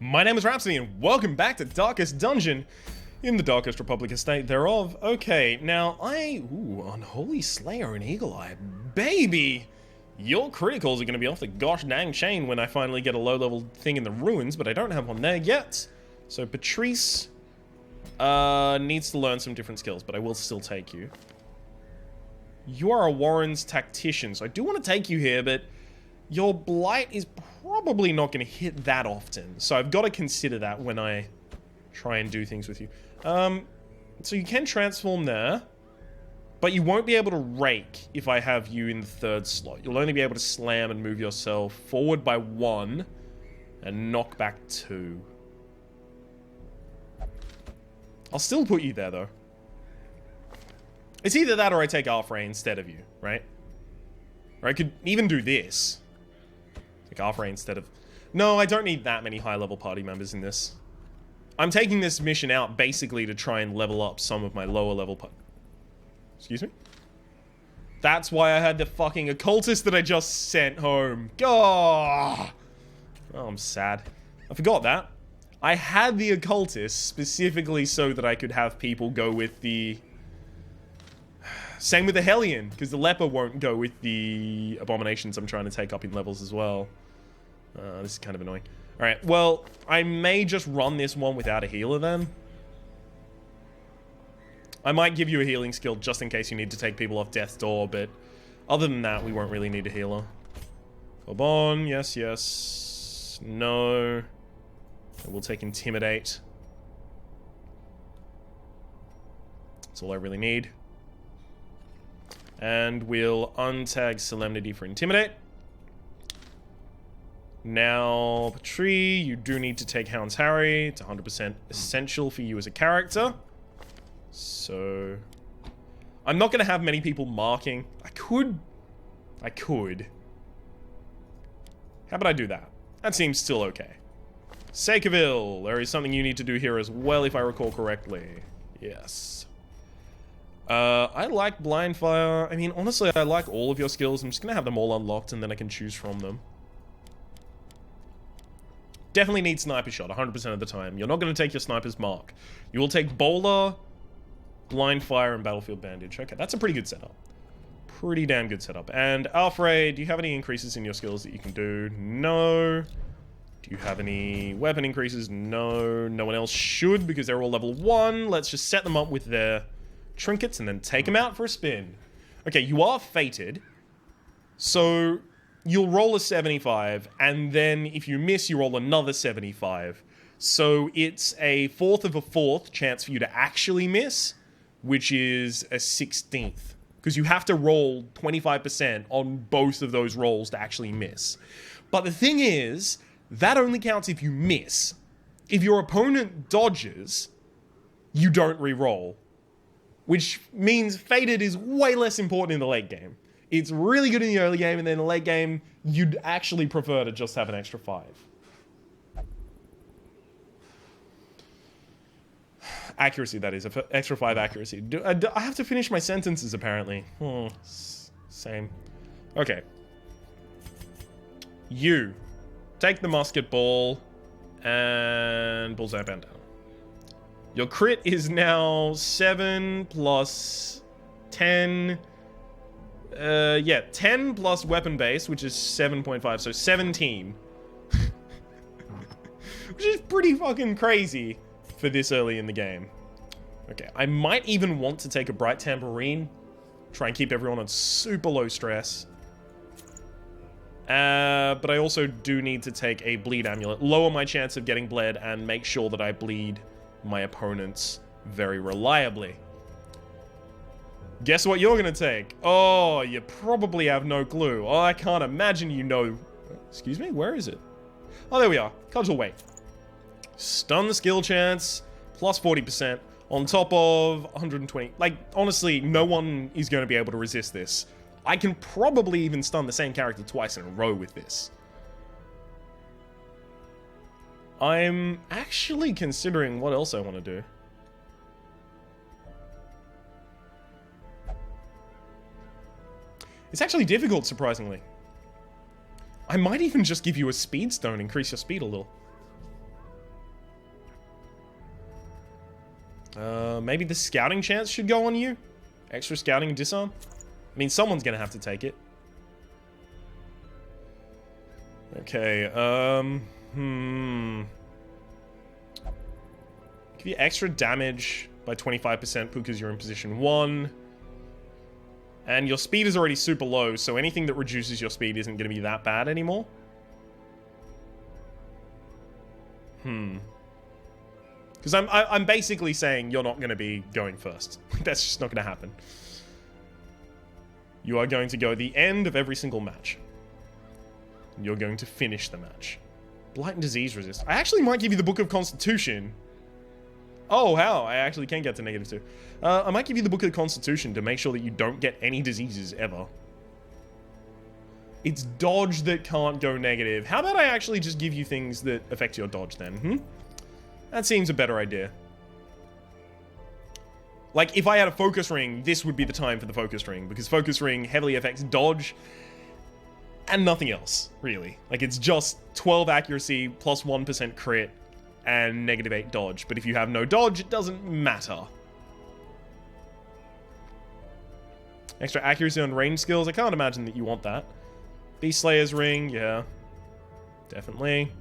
My name is Rhapsody, and welcome back to Darkest Dungeon in the Darkest Republic estate thereof. Okay, now Unholy Slayer and Eagle Eye. Baby! Your criticals are going to be off the gosh dang chain when I finally get a low-level thing in the ruins, but I don't have one there yet. So Patrice needs to learn some different skills, but I will still take you. You are a Warren's tactician, so I do want to take you here, but your blight is probably not going to hit that often. So I've got to consider that when I try and do things with you. So you can transform there, but you won't be able to rake if I have you in the third slot. You'll only be able to slam and move yourself forward by 1 and knock back 2. I'll still put you there, though. It's either that or I take Arthray instead of you, right? Or I could even do this. Take Arthray instead of... No, I don't need that many high-level party members in this. I'm taking this mission out basically to try and level up some of my lower-level... Excuse me? That's why I had the fucking occultist that I just sent home. God! Oh, I'm sad. I forgot that. I had the occultist specifically so that I could have people go with the... Same with the Hellion, because the Leper won't go with the abominations I'm trying to take up in levels as well. This is kind of annoying. Alright, well, I may just run this one without a healer then. I might give you a healing skill just in case you need to take people off death's door, but other than that, we won't really need a healer. Corbon, yes, yes. No. We'll take Intimidate. That's all I really need. And we'll untag Solemnity for Intimidate. Now, Patrie, you do need to take Hound's Harry. It's 100% essential for you as a character. So... I'm not going to have many people marking. I could. How about I do that? That seems still okay. Sakerville, there is something you need to do here as well, if I recall correctly. Yes. I like Blind Fire. I mean, honestly, I like all of your skills. I'm just going to have them all unlocked, and then I can choose from them. Definitely need Sniper Shot, 100% of the time. You're not going to take your Sniper's Mark. You will take Bowler, Blind Fire, and Battlefield Bandage. Okay, that's a pretty good setup. Pretty damn good setup. And Alfred, do you have any increases in your skills that you can do? No. Do you have any weapon increases? No. No one else should, because they're all level 1. Let's just set them up with their... trinkets and then take them out for a spin. Okay, you are fated. So you'll roll a 75, and then if you miss, you roll another 75. So it's a 1/4 of a 4th chance for you to actually miss, which is a 16th. Because you have to roll 25% on both of those rolls to actually miss. But the thing is, that only counts if you miss. If your opponent dodges, you don't re-roll. Which means Fated is way less important in the late game. It's really good in the early game, and then in the late game, you'd actually prefer to just have an extra 5. Accuracy, that is. Extra 5 accuracy. I have to finish my sentences, apparently. Same. Okay. You. Take the musket ball, and bullseye bandana. Your crit is now 7 plus 10. 10 plus weapon base, which is 7.5, so 17. Which is pretty fucking crazy for this early in the game. Okay, I might even want to take a Bright Tambourine. Try and keep everyone on super low stress. But I also do need to take a Bleed Amulet. Lower my chance of getting bled and make sure that I bleed my opponents very reliably. Guess what you're gonna take? Oh, you probably have no clue. Oh, I can't imagine you know. Excuse me? Where is it? Oh, there we are. Cudgel Weight. Stun the skill chance, plus 40%, on top of 120. Like, honestly, no one is going to be able to resist this. I can probably even stun the same character twice in a row with this. I'm actually considering what else I want to do. It's actually difficult, surprisingly. I might even just give you a speed stone, increase your speed a little. Maybe the scouting chance should go on you? Extra scouting and disarm? I mean, someone's gonna have to take it. Okay, Give you extra damage by 25% because you're in position 1. And your speed is already super low, so anything that reduces your speed isn't going to be that bad anymore. Because I'm basically saying you're not going to be going first. That's just not going to happen. You are going to go the end of every single match. You're going to finish the match. Blight and disease resist. I actually might give you the Book of Constitution. Oh, how? I actually can get to -2. I might give you the Book of the Constitution to make sure that you don't get any diseases ever. It's dodge that can't go negative. How about I actually just give you things that affect your dodge then, That seems a better idea. Like, if I had a focus ring, this would be the time for the focus ring, because focus ring heavily affects dodge and nothing else, really. Like, it's just 12 accuracy plus 1% crit and -8 dodge. But if you have no dodge, it doesn't matter. Extra accuracy on range skills. I can't imagine that you want that. Beast Slayer's ring. Yeah. Definitely.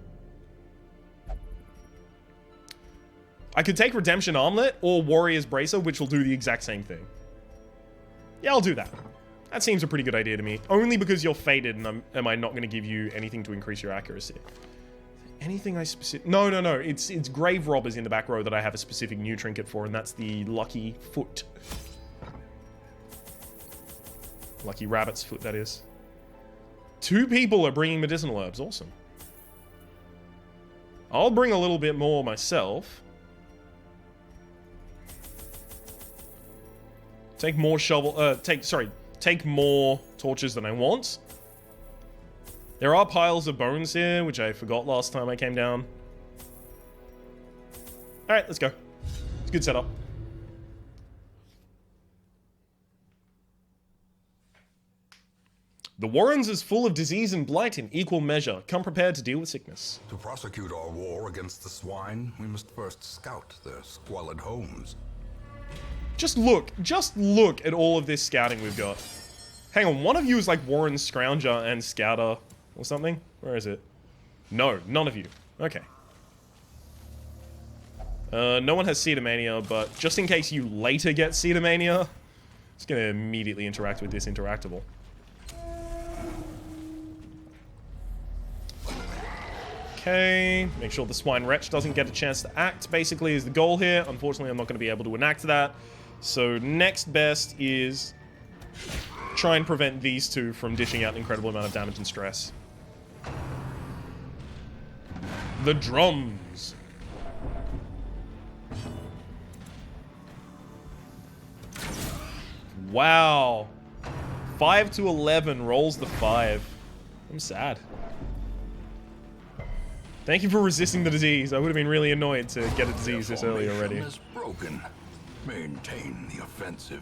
I could take Redemption Armlet or Warrior's Bracer, which will do the exact same thing. Yeah, I'll do that. That seems a pretty good idea to me. Only because you're fated and am I not going to give you anything to increase your accuracy. Anything I specific... No. It's Grave Robbers in the back row that I have a specific new trinket for, and that's the Lucky Foot. Lucky Rabbit's Foot, that is. 2 people are bringing medicinal herbs. Awesome. I'll bring a little bit more myself. Take more take more torches than I want. There are piles of bones here, which I forgot last time I came down. Alright, let's go. It's a good setup. The Warrens is full of disease and blight in equal measure. Come prepared to deal with sickness. To prosecute our war against the swine, we must first scout their squalid homes. Just look at all of this scouting we've got. Hang on, one of you is like Warren Scrounger and Scouter or something? Where is it? No, none of you. Okay. No one has Cedarmania, but just in case you later get Cedarmania, it's going to immediately interact with this interactable. Okay, make sure the Swine Wretch doesn't get a chance to act, basically, is the goal here. Unfortunately, I'm not going to be able to enact that. So next best is try and prevent these two from dishing out an incredible amount of damage and stress. The drums. Wow. 5 to 11 rolls the 5. I'm sad. Thank you for resisting the disease. I would have been really annoyed to get a disease this early already. Is broken. Maintain the offensive.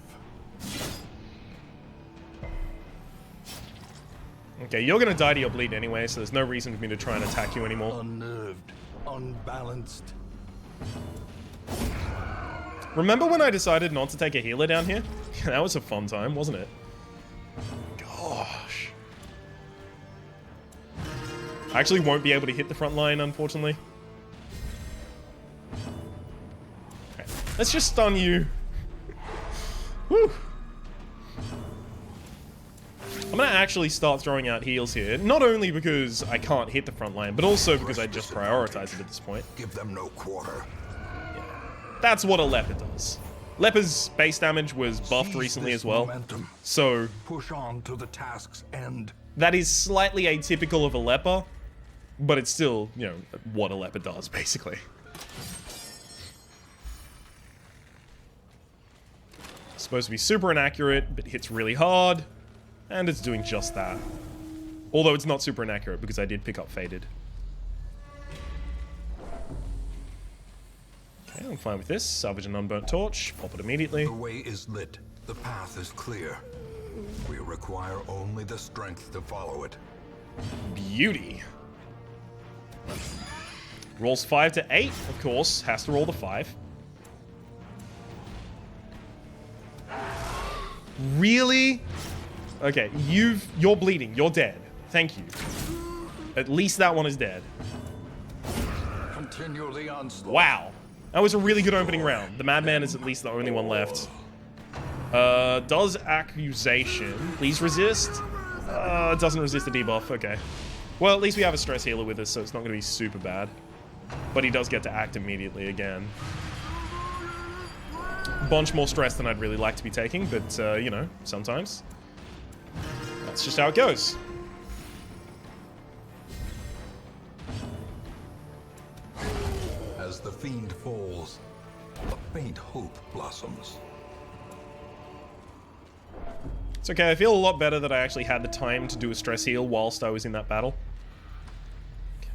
Okay, you're gonna die to your bleed anyway, so there's no reason for me to try and attack you anymore. Unnerved, unbalanced. Remember when I decided not to take a healer down here? That was a fun time, wasn't it? Gosh. I actually won't be able to hit the front line, unfortunately. Okay, let's just stun you. Whew. I'm gonna actually start throwing out heals here, not only because I can't hit the front line, but also because I just prioritize it at this point. Give them no quarter. Yeah. That's what a leper does. Leper's base damage was buffed recently as well, so push on to the task's end. That is slightly atypical of a leper, but it's still, you know, what a leper does, basically. It's supposed to be super inaccurate, but hits really hard. And it's doing just that. Although it's not super inaccurate because I did pick up Faded. Okay, I'm fine with this. Salvage an unburnt torch. Pop it immediately. The way is lit. The path is clear. We require only the strength to follow it. Beauty. Rolls 5 to 8, of course. Has to roll the 5. Really? Okay, you're bleeding. You're dead. Thank you. At least that one is dead. Continue the onslaught. Wow. That was a really good opening round. The Madman is at least the only one left. Does accusation. Please resist. It doesn't resist the debuff. Okay. Well, at least we have a stress healer with us, so it's not going to be super bad. But he does get to act immediately again. Bunch more stress than I'd really like to be taking, but, you know, sometimes. That's just how it goes. As the fiend falls, a faint hope blossoms. It's okay, I feel a lot better that I actually had the time to do a stress heal whilst I was in that battle. Okay.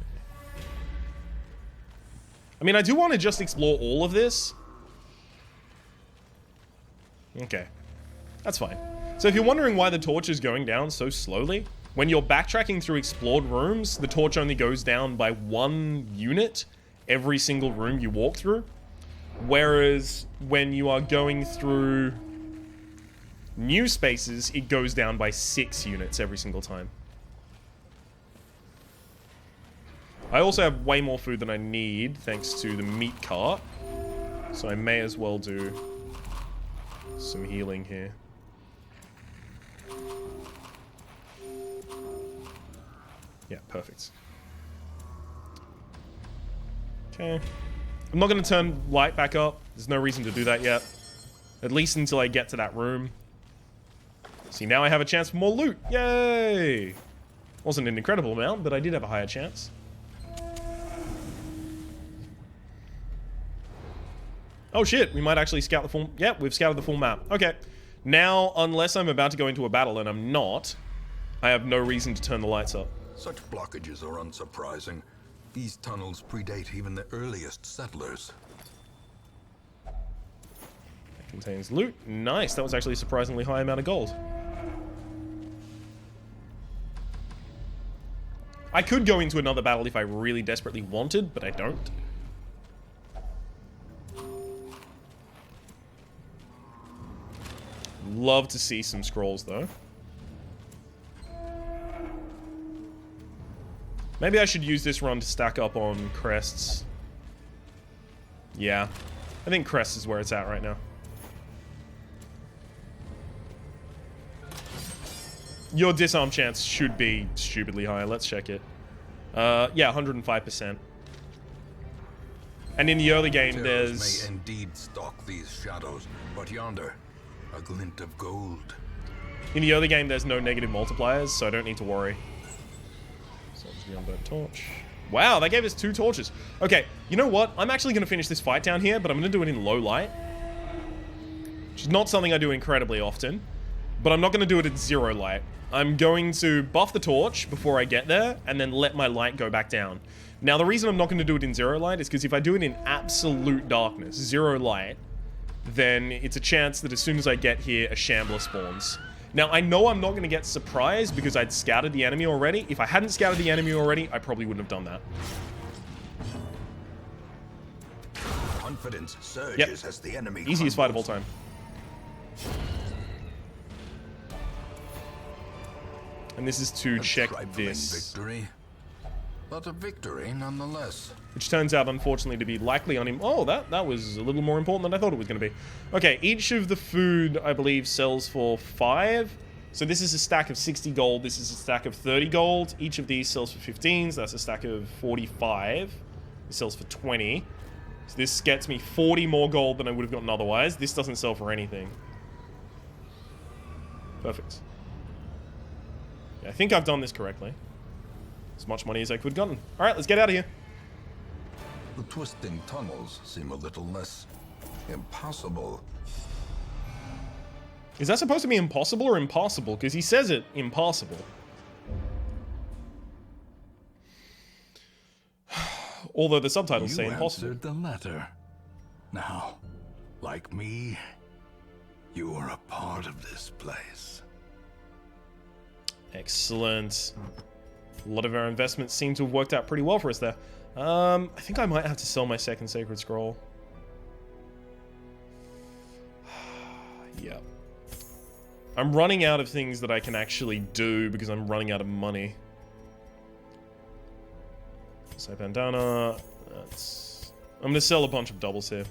I mean, I do want to just explore all of this. Okay. That's fine. So if you're wondering why the torch is going down so slowly, when you're backtracking through explored rooms, the torch only goes down by 1 unit every single room you walk through. Whereas when you are going through new spaces, it goes down by 6 units every single time. I also have way more food than I need thanks to the meat cart. So I may as well do some healing here. Yeah, perfect. Okay. I'm not going to turn light back up. There's no reason to do that yet. At least until I get to that room. See, now I have a chance for more loot. Yay! Wasn't an incredible amount, but I did have a higher chance. Oh shit, we might actually scout the full... Yep, we've scouted the full map. Okay. Now, unless I'm about to go into a battle, and I'm not, I have no reason to turn the lights up. Such blockages are unsurprising. These tunnels predate even the earliest settlers. It contains loot. Nice, that was actually a surprisingly high amount of gold. I could go into another battle if I really desperately wanted, but I don't. Love to see some scrolls, though. Maybe I should use this run to stack up on crests. Yeah. I think crest is where it's at right now. Your disarm chance should be stupidly high. Let's check it. Yeah, 105%. And in the early game, Terrors may indeed stalk these shadows, but yonder, a glint of gold. In the early game, there's no negative multipliers, so I don't need to worry. So that's the unburnt torch. Wow, that gave us 2 torches. Okay, you know what? I'm actually going to finish this fight down here, but I'm going to do it in low light. Which is not something I do incredibly often. But I'm not going to do it at 0 light. I'm going to buff the torch before I get there, and then let my light go back down. Now, the reason I'm not going to do it in 0 light is because if I do it in absolute darkness, 0 light, then it's a chance that as soon as I get here, a shambler spawns. Now, I know I'm not going to get surprised because I'd scouted the enemy already. If I hadn't scouted the enemy already, I probably wouldn't have done that. Confidence surges as the enemy Easiest fight of all time. And this is to check this. Victory, but a victory nonetheless. Which turns out, unfortunately, to be likely on him. Oh, that was a little more important than I thought it was going to be. Okay, each of the food, I believe, sells for 5. So this is a stack of 60 gold. This is a stack of 30 gold. Each of these sells for 15. So that's a stack of 45. It sells for 20. So this gets me 40 more gold than I would have gotten otherwise. This doesn't sell for anything. Perfect. Yeah, I think I've done this correctly. As much money as I could have gotten. All right, let's get out of here. The twisting tunnels seem a little less impossible. Is that supposed to be impossible or impossible? Because he says it impossible. Although the subtitles say impossible. You answered the letter. Now, like me, you are a part of this place. Excellent. A lot of our investments seem to have worked out pretty well for us there. I think I might have to sell my second sacred scroll. Yep. I'm running out of things that I can actually do because I'm running out of money. So bandana, that's... I'm gonna sell a bunch of doubles here.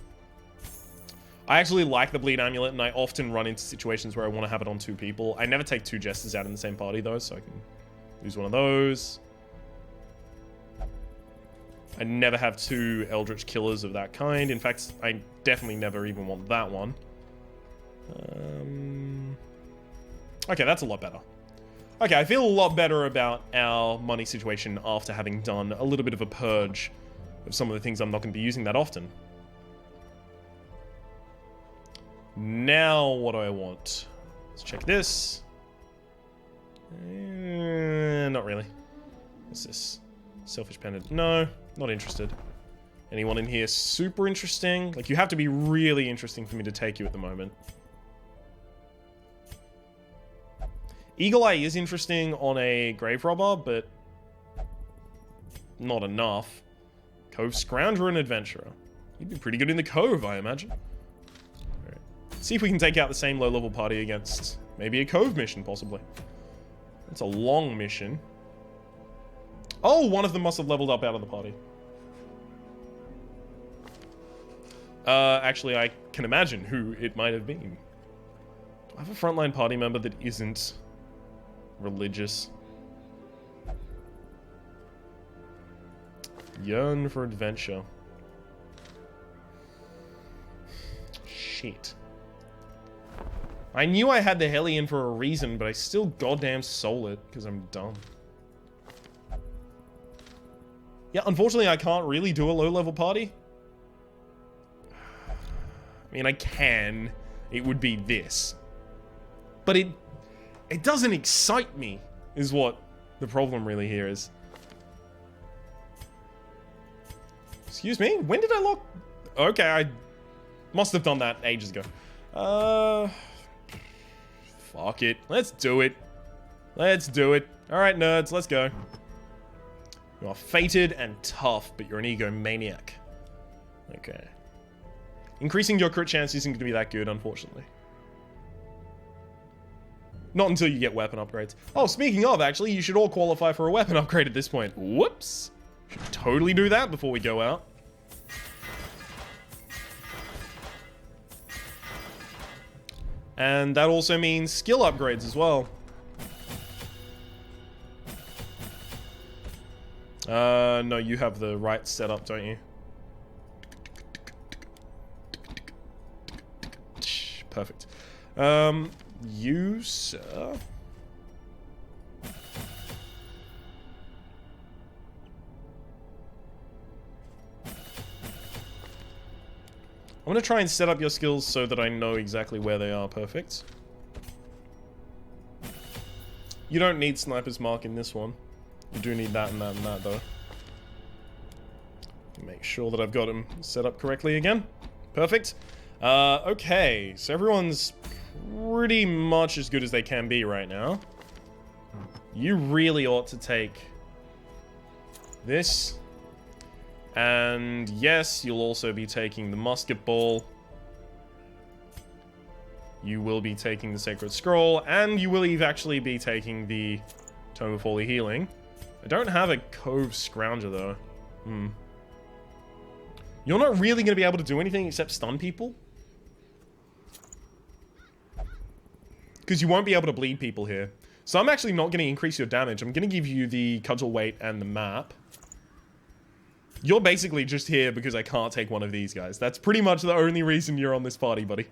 I actually like the bleed amulet, and I often run into situations where I want to have it on 2 people. I never take 2 jesters out in the same party though, so I can use one of those. I never have 2 eldritch killers of that kind. In fact, I definitely never even want that one. Okay, that's a lot better. Okay, I feel a lot better about our money situation after having done a little bit of a purge of some of the things I'm not going to be using that often. Now, what do I want? Let's check this. Not really. What's this? Selfish pendant. No, not interested. Anyone in here super interesting? Like, you have to be really interesting for me to take you at the moment. Eagle Eye is interesting on a grave robber, but not enough. Cove Scrounger and Adventurer. You'd be pretty good in the Cove, I imagine. Alright. See if we can take out the same low-level party against maybe a Cove mission, possibly. It's a long mission. Oh, one of them must have leveled up out of the party. Actually, I can imagine who it might have been. Do I have a frontline party member that isn't religious? Yearn for adventure. Shit. I knew I had the Hellion for a reason, but I still goddamn sold it because I'm dumb. Yeah, unfortunately, I can't really do a low-level party. I mean, I can. It would be this. But it doesn't excite me, is what the problem really here is. Excuse me? When did I lock? Okay, I must have done that ages ago. Fuck it. Let's do it. Let's do it. Alright, nerds, let's go. You are fated and tough, but you're an egomaniac. Okay. Increasing your crit chance isn't going to be that good, unfortunately. Not until you get weapon upgrades. Oh, speaking of, actually, you should all qualify for a weapon upgrade at this point. Whoops. Should totally do that before we go out. And that also means skill upgrades as well. No, you have the right setup, don't you? Perfect. You, sir? I'm gonna try and set up your skills so that I know exactly where they are. Perfect. You don't need Sniper's Mark in this one. You do need that and that and that, though. Make sure that I've got them set up correctly again. Perfect. Okay, so everyone's pretty much as good as they can be right now. You really ought to take this. And yes, you'll also be taking the musket ball. You will be taking the Sacred Scroll, and you will actually be taking the Tome of Holy Healing. I don't have a Cove Scrounger, though. You're not really going to be able to do anything except stun people? Because you won't be able to bleed people here. So I'm actually not going to increase your damage. I'm going to give you the Cudgel Weight and the map. You're basically just here because I can't take one of these guys. That's pretty much the only reason you're on this party, buddy.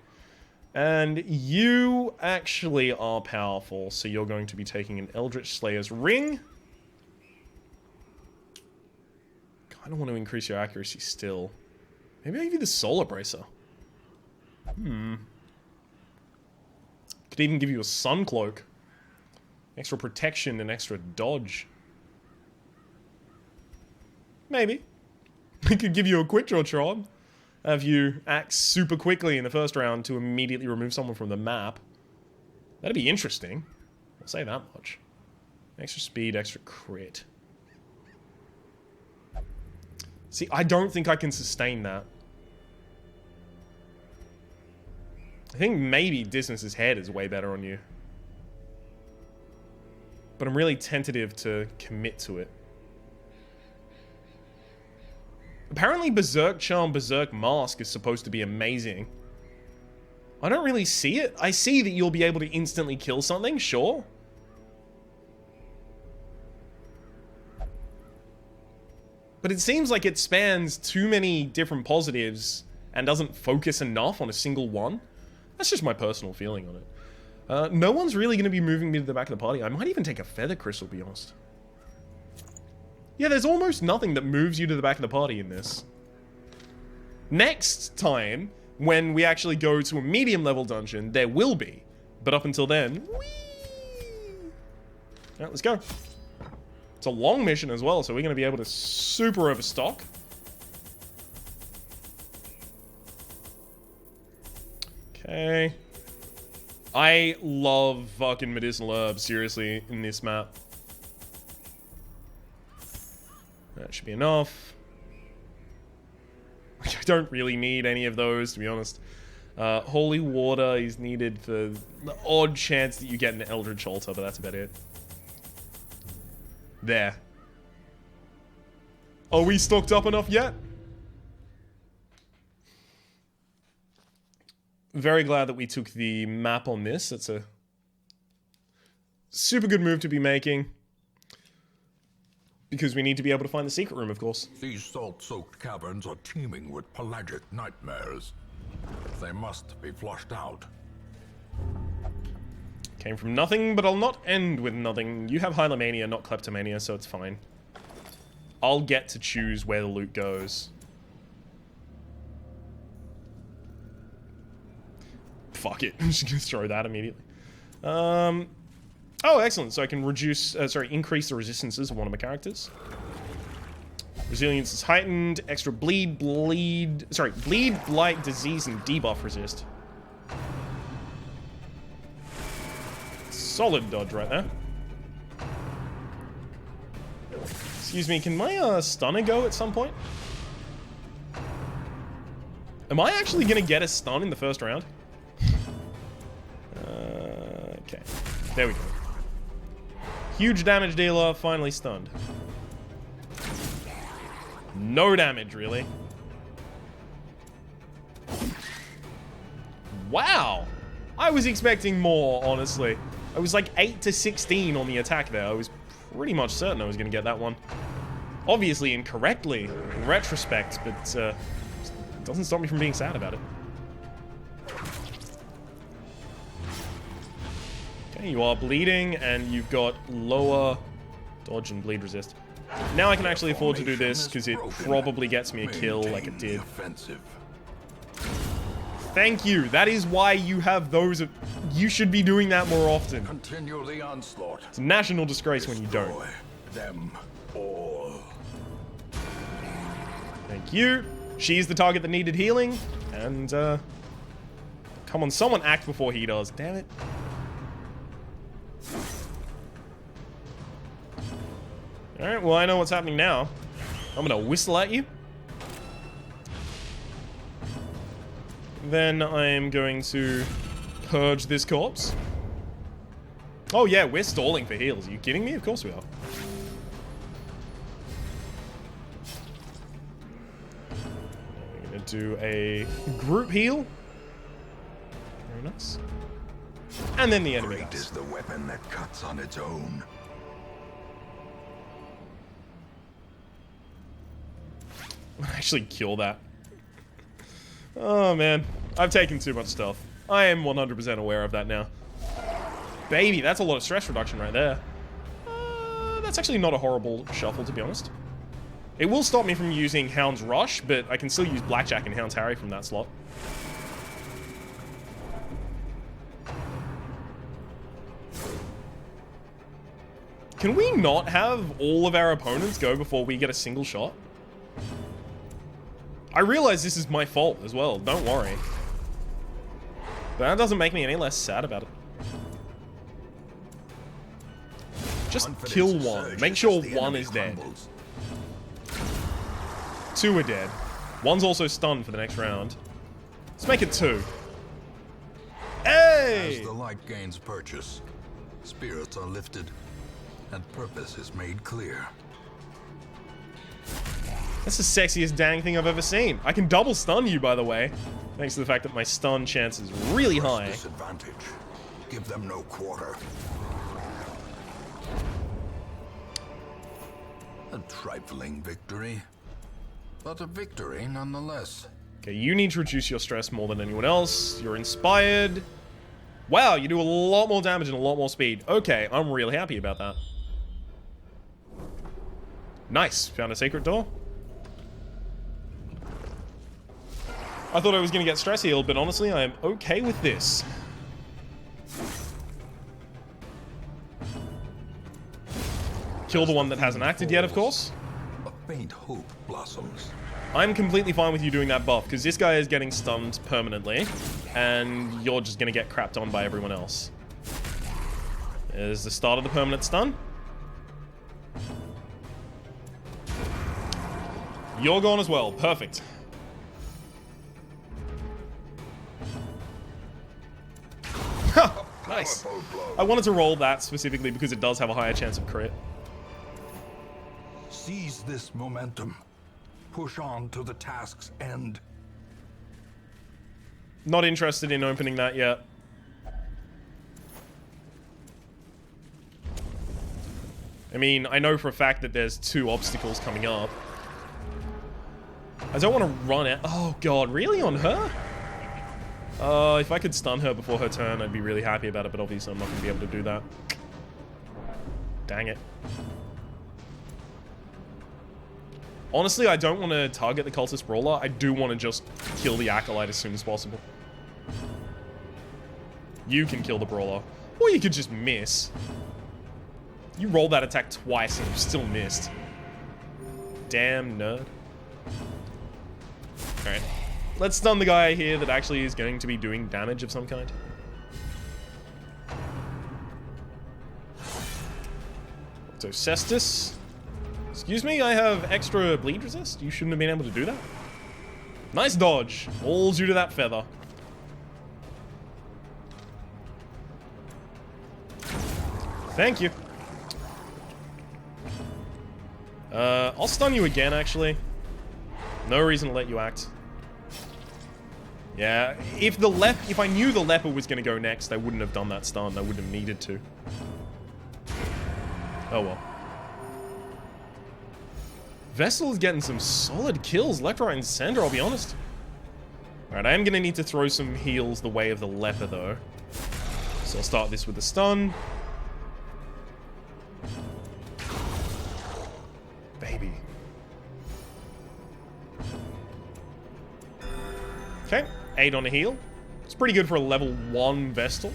And you actually are powerful, so you're going to be taking an Eldritch Slayer's Ring. Kind of want to increase your accuracy still. Maybe I'll give you the Solar Bracer. Could even give you a Sun Cloak. Extra protection and extra dodge. Maybe. We could give you a Quick Draw Charm. Have you act super quickly in the first round to immediately remove someone from the map. That'd be interesting. I'll say that much. Extra speed, extra crit. See, I don't think I can sustain that. I think maybe Dismas's Head is way better on you. But I'm really tentative to commit to it. Apparently Berserk Charm, Berserk Mask is supposed to be amazing. I don't really see it. I see that you'll be able to instantly kill something, sure. But it seems like it spans too many different positives and doesn't focus enough on a single one. That's just my personal feeling on it. No one's really going to be moving me to the back of the party. I might even take a feather crystal, to be honest. Yeah, there's almost nothing that moves you to the back of the party in this. Next time, when we actually go to a medium level dungeon, there will be. But up until then, whee! Alright, let's go. It's a long mission as well, so we're going to be able to super overstock. Okay. I love fucking medicinal herbs, seriously, in this map. That should be enough. I don't really need any of those, to be honest. Holy water is needed for the odd chance that you get an Eldritch Altar, but that's about it. There. Are we stocked up enough yet? Very glad that we took the map on this. That's a super good move to be making. Because we need to be able to find the secret room, of course. These salt-soaked caverns are teeming with pelagic nightmares. They must be flushed out. Came from nothing, but I'll not end with nothing. You have Hylomania, not Kleptomania, so it's fine. I'll get to choose where the loot goes. Fuck it. I'm just gonna throw that immediately. Oh, excellent. So I can increase the resistances of one of my characters. Resilience is heightened. Extra bleed, blight, disease, and debuff resist. Solid dodge right there. Excuse me, can my stunner go at some point? Am I actually gonna get a stun in the first round? Okay. There we go. Huge damage dealer, finally stunned. No damage, really. Wow! I was expecting more, honestly. I was like 8 to 16 on the attack there. I was pretty much certain I was going to get that one. Obviously incorrectly, in retrospect, but it doesn't stop me from being sad about it. Okay, you are bleeding, and you've got lower dodge and bleed resist. Now I can actually afford to do this, because it probably gets me a kill like it did. Thank you. That is why you have those. You should be doing that more often. Continue the onslaught. It's a national disgrace when you don't. Destroy them all. Thank you. She's the target that needed healing, and come on, someone act before he does. Damn it. Alright, well I know what's happening now. I'm gonna whistle at you. Then I'm going to purge this corpse. Oh yeah, we're stalling for heals. Are you kidding me? Of course we are. I'm gonna do a group heal. Very nice. And then the enemy Great is the weapon that cuts on its own. Actually kill that. Oh man, I've taken too much stuff. I am 100% aware of that now. Baby, that's a lot of stress reduction right there. That's actually not a horrible shuffle, to be honest. It will stop me from using Hound's Rush, but I can still use Blackjack and Hound's Harry from that slot. Can we not have all of our opponents go before we get a single shot? I realize this is my fault as well, don't worry. But that doesn't make me any less sad about it. Just kill one. Make sure one is dead. 2 are dead. 1's also stunned for the next round. Let's make it 2. Hey! As the light gains purchase, spirits are lifted, and purpose is made clear. That's the sexiest dang thing I've ever seen. I can double stun you, by the way, thanks to the fact that my stun chance is really high. Disadvantage. Give them no quarter. A trifling victory, but a victory nonetheless. Okay, you need to reduce your stress more than anyone else. You're inspired. Wow, you do a lot more damage and a lot more speed. Okay, I'm really happy about that. Nice. Found a secret door. I thought I was going to get stress healed, but honestly, I am okay with this. Kill the one that hasn't acted yet, of course. A faint hope blossoms. I'm completely fine with you doing that buff, because this guy is getting stunned permanently, and you're just going to get crapped on by everyone else. There's the start of the permanent stun. You're gone as well. Perfect. Nice. I wanted to roll that specifically because it does have a higher chance of crit. Seize this momentum. Push on to the task's end. Not interested in opening that yet. I mean, I know for a fact that there's 2 obstacles coming up. I don't want to run it. Oh god, really? On her? If I could stun her before her turn, I'd be really happy about it, but obviously I'm not going to be able to do that. Dang it. Honestly, I don't want to target the cultist brawler. I do want to just kill the acolyte as soon as possible. You can kill the brawler. Or you could just miss. You rolled that attack twice and you still missed. Damn nerd. Alright. Let's stun the guy here that actually is going to be doing damage of some kind. So, Cestus. Excuse me, I have extra bleed resist? You shouldn't have been able to do that. Nice dodge. All due to that feather. Thank you. I'll stun you again, actually. No reason to let you act. Yeah, if I knew the leper was gonna go next, I wouldn't have done that stun. I wouldn't have needed to. Oh well. Vessel is getting some solid kills left, right, and center, I'll be honest. Alright, I am gonna need to throw some heals the way of the leper, though. So I'll start this with the stun. Baby. Okay, 8 on a heal. It's pretty good for a level 1 Vestal.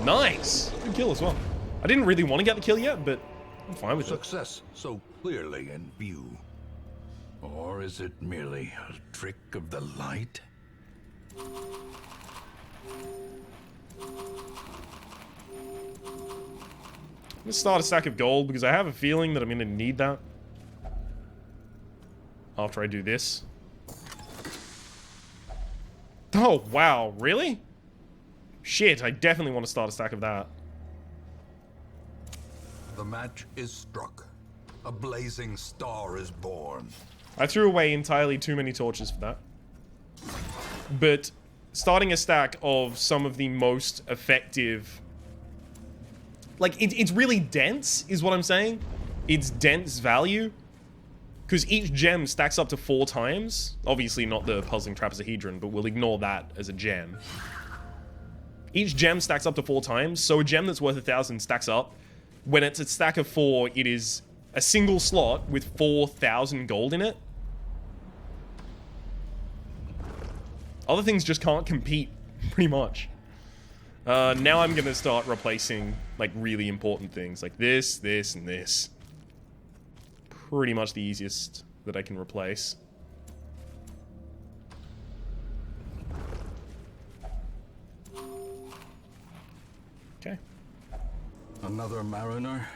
Nice! Good kill as well. I didn't really want to get the kill yet, but I'm fine with it. Success so clearly in view. Or is it merely a trick of the light? Let's start a stack of gold because I have a feeling that I'm going to need that after I do this. Oh, wow. Really? Shit, I definitely want to start a stack of that. The match is struck. A blazing star is born. I threw away entirely too many torches for that. But starting a stack of some of the most effective... Like, it's really dense, is what I'm saying. It's dense value. Because each gem stacks up to 4 times. Obviously not the puzzling trapezohedron, but we'll ignore that as a gem. Each gem stacks up to 4 times, so a gem that's worth 1,000 stacks up. When it's a stack of 4, it is a single slot with 4,000 gold in it. Other things just can't compete, pretty much. Now I'm gonna start replacing, like, really important things. Like this, this, and this. Pretty much the easiest that I can replace. Okay. Another mariner,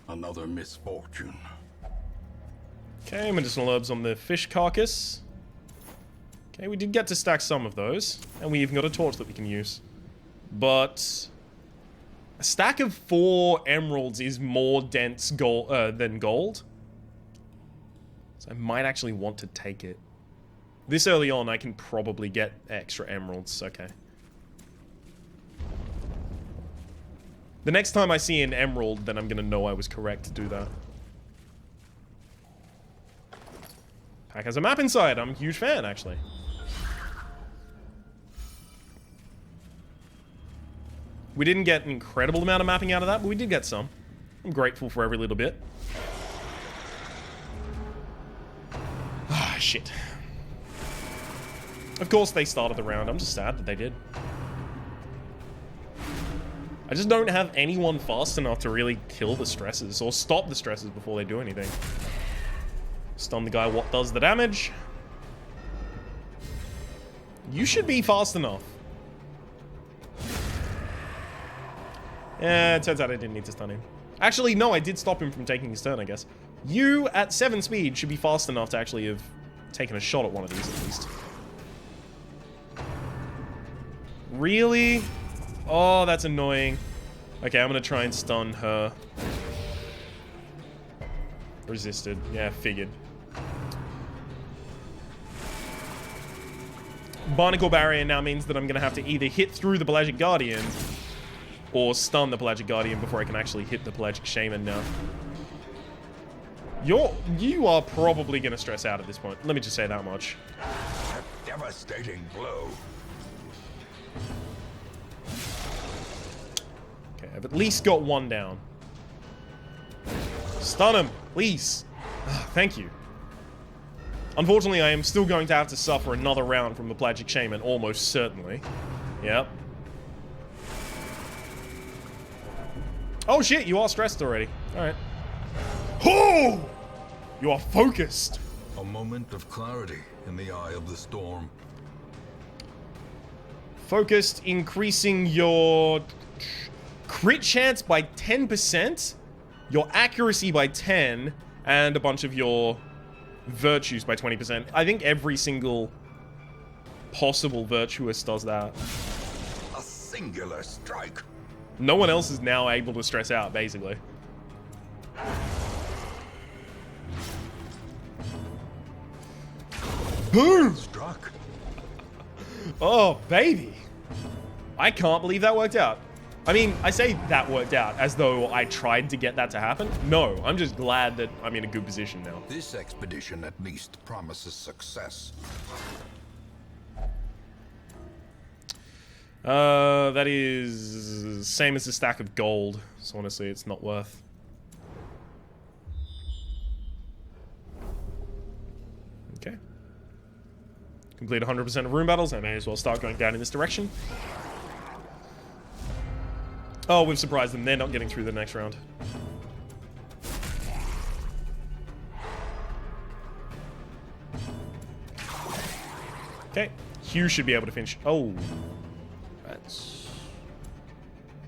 another misfortune. Okay, medicinal herbs on the fish carcass. Okay, we did get to stack some of those. And we even got a torch that we can use. But A stack of 4 emeralds is more dense gold than gold. So I might actually want to take it. This early on, I can probably get extra emeralds. Okay. The next time I see an emerald, then I'm gonna know I was correct to do that. Pack has a map inside. I'm a huge fan, actually. We didn't get an incredible amount of mapping out of that, but we did get some. I'm grateful for every little bit. Ah, shit. Of course they started the round. I'm just sad that they did. I just don't have anyone fast enough to really kill the stresses or stop the stresses before they do anything. Stun the guy what does the damage. You should be fast enough. Yeah, it turns out I didn't need to stun him. Actually, no, I did stop him from taking his turn, I guess. You, at 7 speed, should be fast enough to actually have taken a shot at one of these, at least. Really? Oh, that's annoying. Okay, I'm gonna try and stun her. Resisted. Yeah, figured. Barnacle Barrier now means that I'm gonna have to either hit through the Pelagic Guardian or stun the Pelagic Guardian before I can actually hit the Pelagic Shaman now. You are probably gonna stress out at this point. Let me just say that much. A devastating blow. Okay, I've at least got one down. Stun him, please. Thank you. Unfortunately, I am still going to have to suffer another round from the Pelagic Shaman, almost certainly. Yep. Oh shit, you are stressed already. Alright. Oh! You are focused. A moment of clarity in the eye of the storm. Focused, increasing your crit chance by 10%, your accuracy by 10, and a bunch of your virtues by 20%. I think every single possible virtuous does that. A singular strike. No one else is now able to stress out, basically. Boom! Struck. Oh, baby. I can't believe that worked out. I mean, I say that worked out as though I tried to get that to happen. No, I'm just glad that I'm in a good position now. This expedition at least promises success. That is same as a stack of gold. So honestly, it's not worth. Okay. Complete 100% of room battles. I may as well start going down in this direction. Oh, we've surprised them. They're not getting through the next round. Okay. Hugh should be able to finish. Oh. That's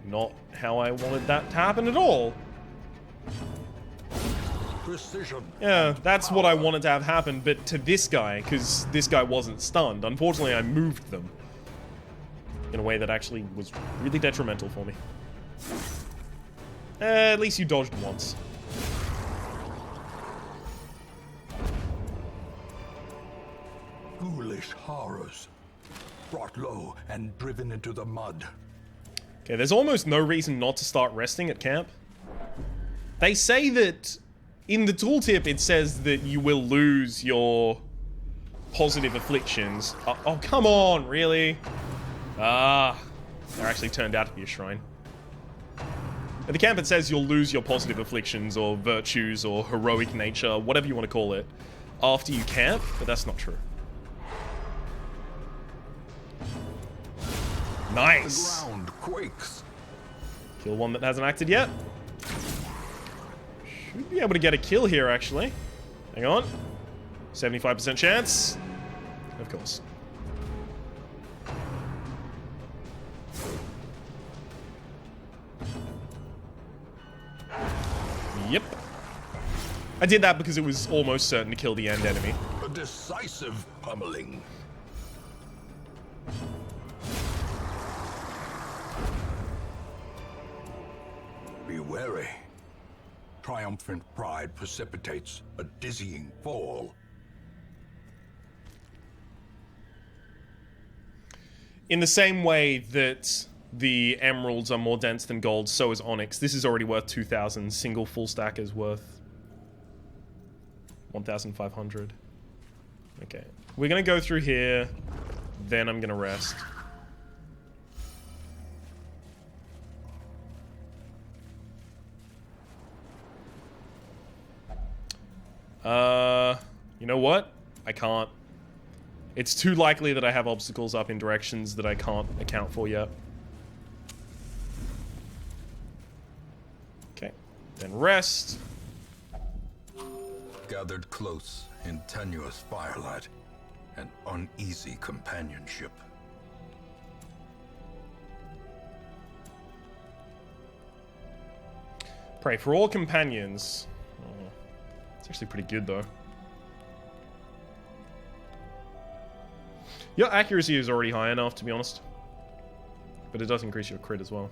not how I wanted that to happen at all. Precision. Yeah, that's what I wanted to have happen, but to this guy, because this guy wasn't stunned. Unfortunately, I moved them in a way that actually was really detrimental for me. At least you dodged once. Ghoulish horrors. Brought low and driven into the mud. Okay, there's almost no reason not to start resting at camp. They say that in the tooltip it says that you will lose your positive afflictions. Oh, come on, really? Ah, there actually turned out to be a shrine. At the camp it says you'll lose your positive afflictions or virtues or heroic nature, whatever you want to call it, after you camp, but that's not true. Nice! The ground quakes. Kill one that hasn't acted yet. Should be able to get a kill here, actually. Hang on. 75% chance. Of course. Yep. I did that because it was almost certain to kill the end enemy. A decisive pummeling. wary. Triumphant pride precipitates a dizzying fall. In the same way that the emeralds are more dense than gold, so is onyx. This is already worth 2,000. Single full stack is worth 1,500. Okay. We're going to go through here. Then I'm going to rest. You know what? I can't. It's too likely that I have obstacles up in directions that I can't account for yet. Okay. Then rest. Gathered close in tenuous firelight and uneasy companionship. Pray for all companions. Oh, it's actually pretty good though. Your accuracy is already high enough, to be honest. But it does increase your crit as well.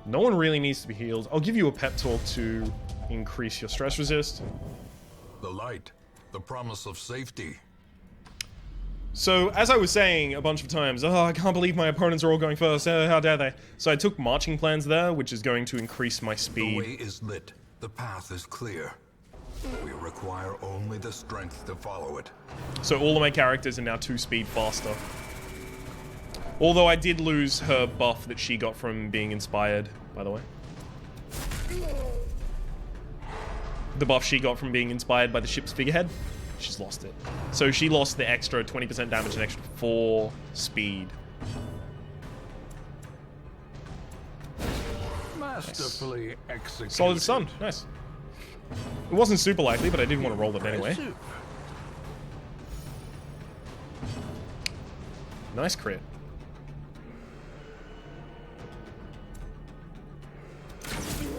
No one really needs to be healed. I'll give you a pep talk to increase your stress resist. The light, the promise of safety. So, as I was saying a bunch of times, oh, I can't believe my opponents are all going first, how dare they? So I took marching plans there, which is going to increase my speed. The way is lit, the path is clear. We require only the strength to follow it. So all of my characters are now 2 speed faster. Although I did lose her buff that she got from being inspired, by the way. The buff she got from being inspired by the ship's figurehead. She's lost it. So she lost the extra 20% damage and extra 4 speed. Masterfully executed. Solid stun. Nice. It wasn't super likely, but I did want to roll it anyway. Nice crit.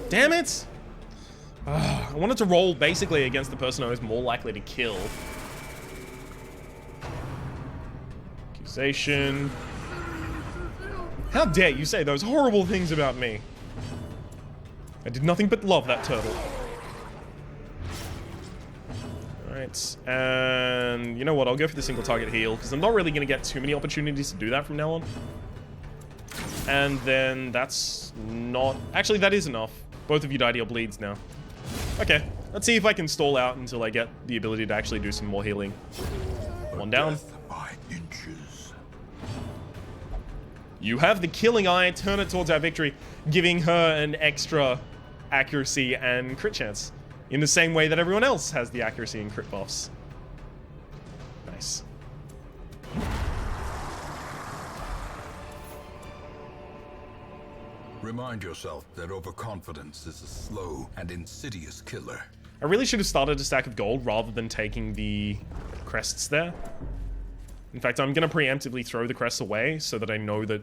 Damn it! I wanted to roll basically against the person I was more likely to kill. Accusation. How dare you say those horrible things about me? I did nothing but love that turtle. Alright, and you know what? I'll go for the single target heal, because I'm not really going to get too many opportunities to do that from now on. And then that's not... Actually, that is enough. Both of you died your bleeds now. Okay, let's see if I can stall out until I get the ability to actually do some more healing. One down. By inches. You have the killing eye, turn it towards our victory, giving her an extra accuracy and crit chance. In the same way that everyone else has the accuracy and crit buffs. Nice. Remind yourself that overconfidence is a slow and insidious killer. I really should have started a stack of gold rather than taking the crests there. In fact, I'm going to preemptively throw the crests away so that I know that...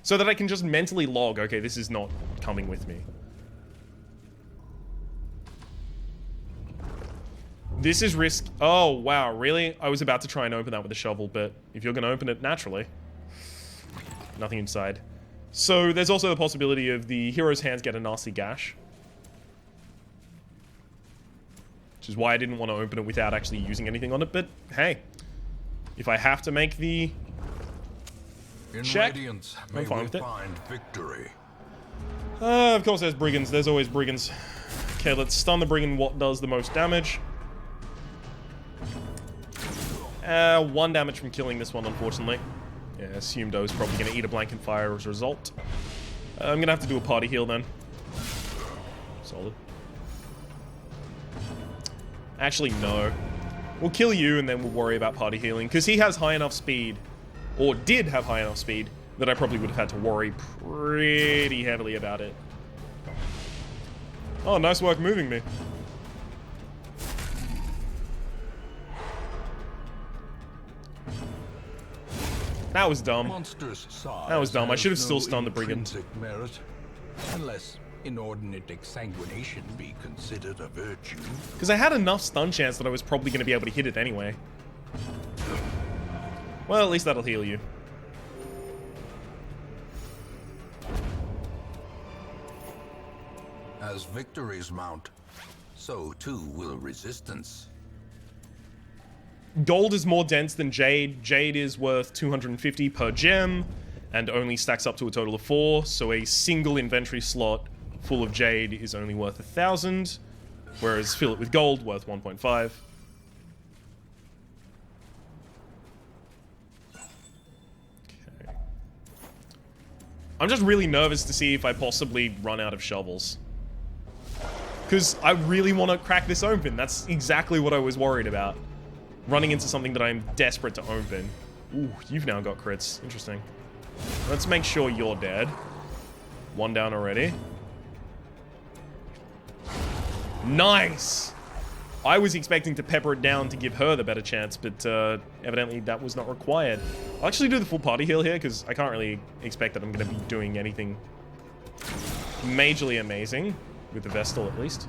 So that I can just mentally log, okay, this is not coming with me. This is risk... Oh, wow, really? I was about to try and open that with a shovel, but if you're going to open it naturally... Nothing inside. So there's also the possibility of the hero's hands get a nasty gash. Which is why I didn't want to open it without actually using anything on it, but hey. If I have to make the check, I'm fine with it. Victory. Of course there's brigands, there's always brigands. Okay, let's stun the brigand, what does the most damage? 1 damage from killing this one, unfortunately. Yeah, assumed I was probably going to eat a blanket fire as a result. I'm going to have to do a party heal then. Solid. Actually, no. We'll kill you and then we'll worry about party healing. Because he has high enough speed, or did have high enough speed, that I probably would have had to worry pretty heavily about it. Oh, nice work moving me. That was dumb. That was dumb. I should have still stunned the brigand. Merit, unless inordinate exsanguination be considered a virtue? Because I had enough stun chance that I was probably going to be able to hit it anyway. Well, at least that'll heal you. As victories mount, so too will resistance. Gold is more dense than jade. Jade is worth 250 per gem and only stacks up to a total of 4, so a single inventory slot full of jade is only worth 1,000, whereas fill it with gold worth 1.5. Okay. I'm just really nervous to see if I possibly run out of shovels. Because I really want to crack this open. That's exactly what I was worried about. Running into something that I'm desperate to open. Ooh, you've now got crits. Interesting. Let's make sure you're dead. One down already. Nice! I was expecting to pepper it down to give her the better chance, but evidently that was not required. I'll actually do the full party heal here, because I can't really expect that I'm going to be doing anything majorly amazing. With the Vestal, at least.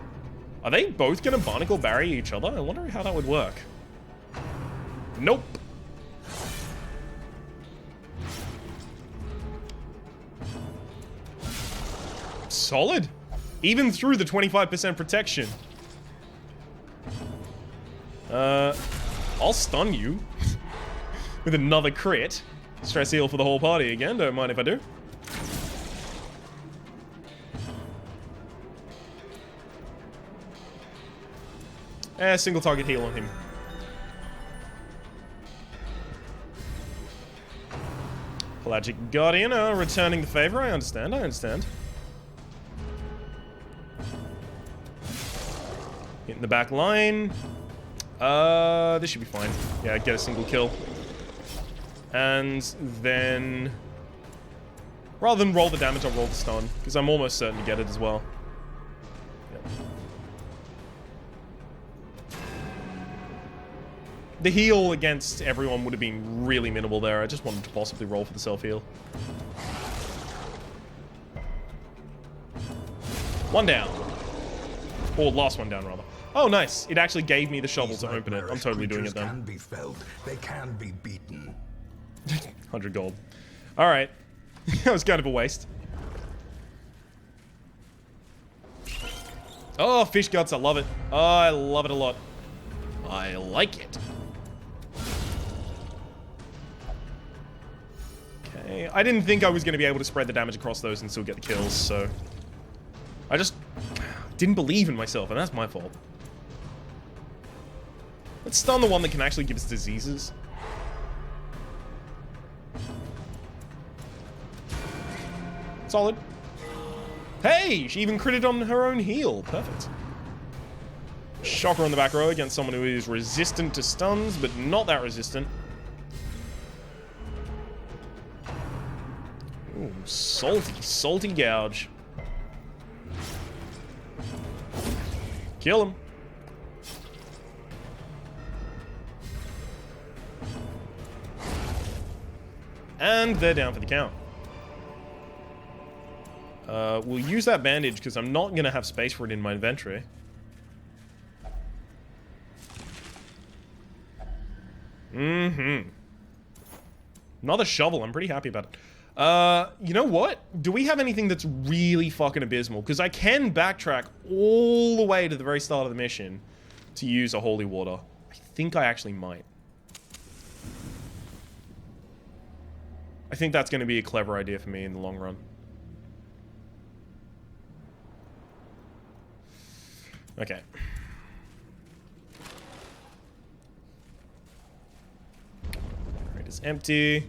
Are they both going to barnacle barrier each other? I wonder how that would work. Nope. Solid. Even through the 25% protection. I'll stun you. With another crit. Stress heal for the whole party again. Don't mind if I do. Single target heal on him. Pelagic Guardian, returning the favor. I understand, I understand. Hitting the back line. This should be fine. Yeah, get a single kill. And then... rather than roll the damage, I'll roll the stun. Because I'm almost certain to get it as well. Yep. The heal against everyone would have been really minimal there. I just wanted to possibly roll for the self-heal. One down. Or last one down, rather. Oh, nice. It actually gave me the shovel to open it. I'm totally doing it then. Can be felled. They can be beaten. 100 gold. Alright. That was kind of a waste. Oh, fish guts. I love it. Oh, I love it a lot. I like it. Okay. I didn't think I was going to be able to spread the damage across those and still get the kills, so... I just didn't believe in myself, and that's my fault. Let's stun the one that can actually give us diseases. Solid. Hey! She even critted on her own heal. Perfect. Shocker on the back row against someone who is resistant to stuns, but not that resistant. Ooh, salty, salty gouge. Kill him. And they're down for the count. We'll use that bandage because I'm not going to have space for it in my inventory. Mm-hmm. Another shovel. I'm pretty happy about it. You know what? Do we have anything that's really fucking abysmal? Because I can backtrack all the way to the very start of the mission to use a holy water. I think I actually might. I think that's going to be a clever idea for me in the long run. Okay. Crate is empty.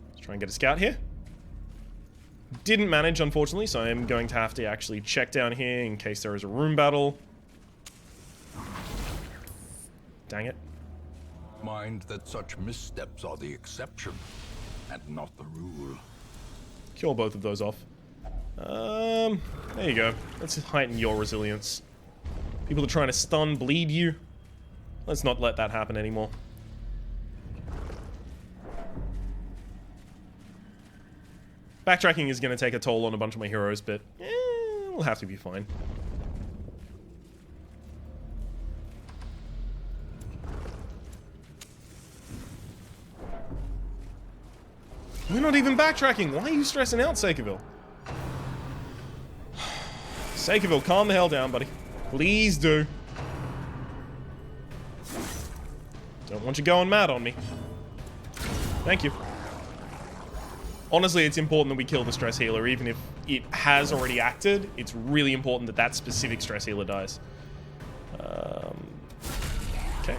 Let's try and get a scout here. Didn't manage, unfortunately, so I am going to have to actually check down here in case there is a room battle. Dang it. Mind that such missteps are the exception, and not the rule. Kill both of those off. There you go. Let's heighten your resilience. People are trying to stun, bleed you. Let's not let that happen anymore. Backtracking is going to take a toll on a bunch of my heroes, but We'll have to be fine. We're not even backtracking. Why are you stressing out, Sakerville? Sakerville, calm the hell down, buddy. Please do. Don't want you going mad on me. Thank you. Honestly, it's important that we kill the stress healer, even if it has already acted. It's really important that that specific stress healer dies. Okay.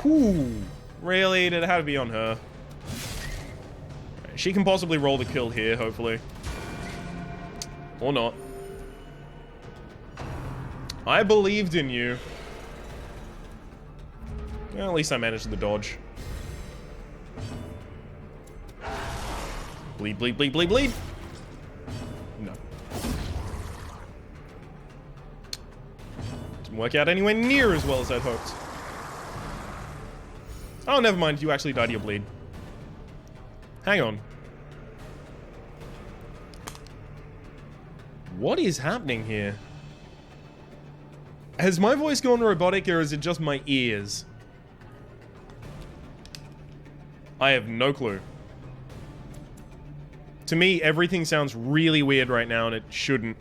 Whew. Really? Did it have to be on her? Right, she can possibly roll the kill here, hopefully. Or not. I believed in you. Well, at least I managed to dodge. Bleed, bleed, bleed, bleed, bleed. No. Didn't work out anywhere near as well as I'd hoped. Oh, never mind. You actually died of your bleed. Hang on. What is happening here? Has my voice gone robotic, or is it just my ears? I have no clue. To me, everything sounds really weird right now, and it shouldn't.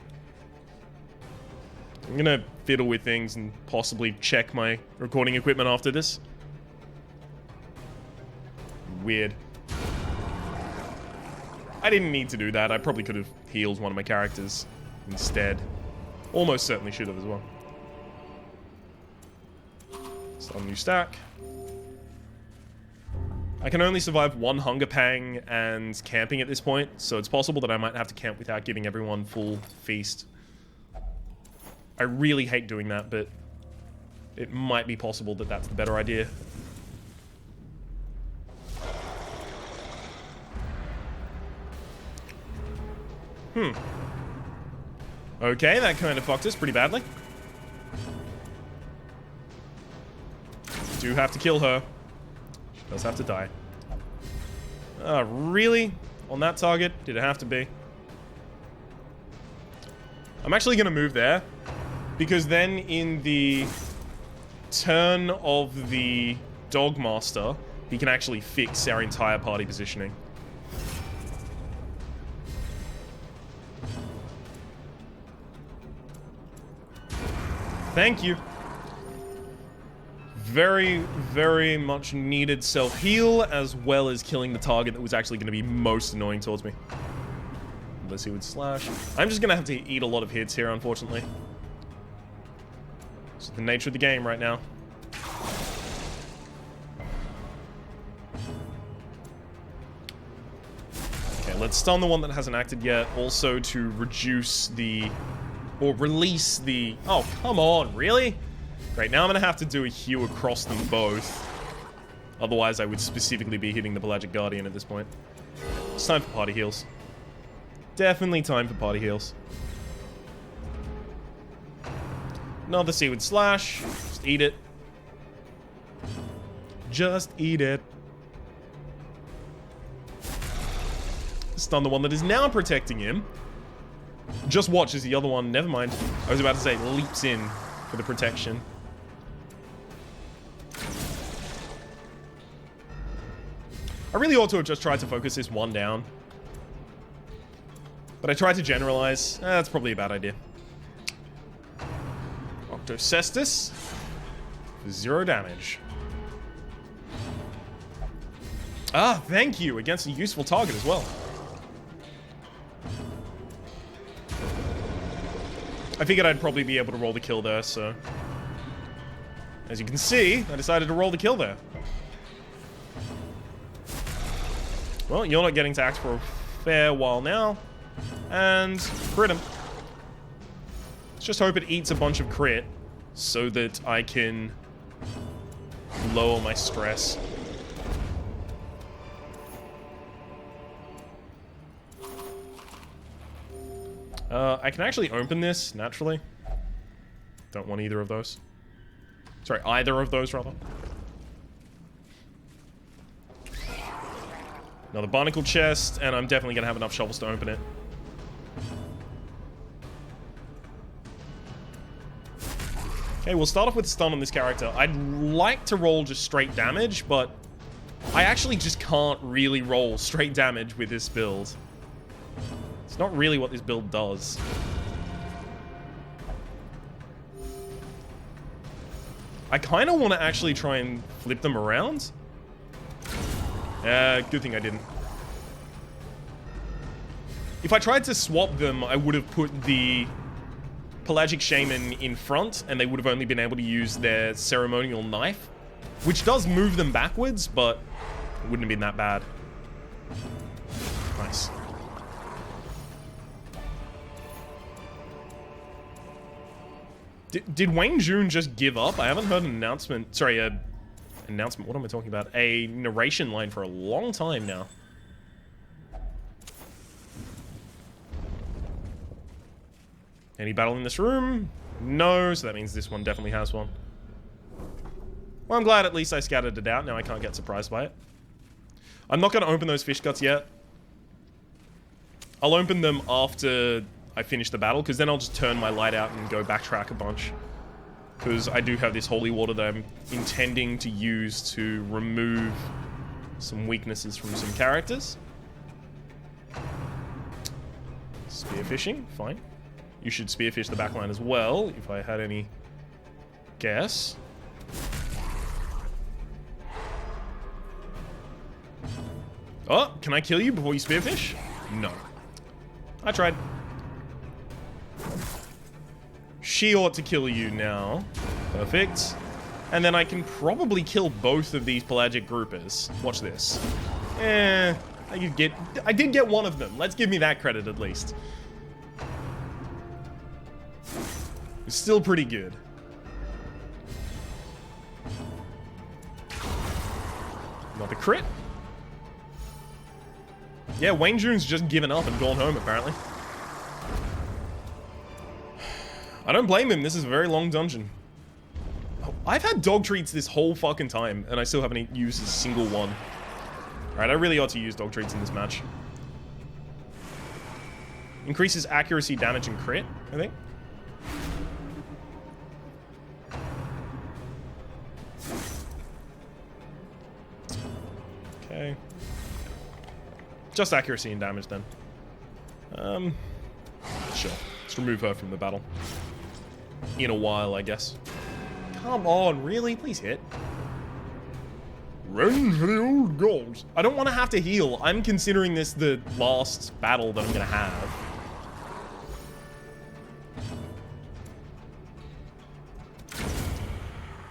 I'm gonna fiddle with things and possibly check my recording equipment after this. Weird. I didn't need to do that. I probably could have healed one of my characters instead. Almost certainly should have as well. Start a new stack. I can only survive one hunger pang and camping at this point, so it's possible that I might have to camp without giving everyone full feast. I really hate doing that, but it might be possible that that's the better idea. Okay, that kind of fucked us pretty badly. Do have to kill her. She does have to die. Really? On that target? Did it have to be? I'm actually going to move there, because then in the turn of the Dogmaster, he can actually fix our entire party positioning. Thank you. Very, very much needed self-heal, as well as killing the target that was actually going to be most annoying towards me. Unless he would slash. I'm just going to have to eat a lot of hits here, unfortunately. It's the nature of the game right now. Okay, let's stun the one that hasn't acted yet. Also to reduce the... or release the... Oh, come on, really? Great, now I'm going to have to do a hew across them both. Otherwise, I would specifically be hitting the Pelagic Guardian at this point. It's time for party heals. Definitely time for party heals. Another Seaward Slash. Just eat it. Just eat it. Stun the one that is now protecting him. Just watch as the other one, never mind. I was about to say, leaps in for the protection. I really ought to have just tried to focus this one down. But I tried to generalize. That's probably a bad idea. Octocestus. For 0 damage. Ah, thank you. Against a useful target as well. I figured I'd probably be able to roll the kill there, so... As you can see, I decided to roll the kill there. Well, you're not getting to act for a fair while now. And crit him. Let's just hope it eats a bunch of crit so that I can lower my stress. I can actually open this naturally. Don't want either of those. Sorry, either of those, rather. Another barnacle chest, and I'm definitely gonna have enough shovels to open it. Okay, we'll start off with stun on this character. I'd like to roll just straight damage, but I actually just can't really roll straight damage with this build. It's not really what this build does. I kind of want to actually try and flip them around. Good thing I didn't. If I tried to swap them, I would have put the Pelagic Shaman in front, and they would have only been able to use their ceremonial knife, which does move them backwards, but it wouldn't have been that bad. Nice. Did Wayne June just give up? I haven't heard an announcement. Sorry, announcement. What am I talking about? A narration line for a long time now. Any battle in this room? No, so that means this one definitely has one. Well, I'm glad at least I scattered it out. Now I can't get surprised by it. I'm not going to open those fish guts yet. I'll open them after I finish the battle, because then I'll just turn my light out and go backtrack a bunch. Because I do have this holy water that I'm intending to use to remove some weaknesses from some characters. Spearfishing, fine. You should spearfish the backline as well, if I had any guess. Oh, can I kill you before you spearfish? No. I tried. She ought to kill you now. Perfect. And then I can probably kill both of these pelagic groupers. Watch this. I did get one of them. Let's give me that credit at least. It's still pretty good. Another crit. Yeah, Wayne June's just given up and gone home, apparently. I don't blame him. This is a very long dungeon. Oh, I've had dog treats this whole fucking time, and I still haven't used a single one. Alright, I really ought to use dog treats in this match. Increases accuracy, damage, and crit, I think. Okay. Just accuracy and damage, then. Sure. Let's remove her from the battle. In a while, I guess. Come on, really? Please hit. Run for the old gods. I don't want to have to heal. I'm considering this the last battle that I'm going to have.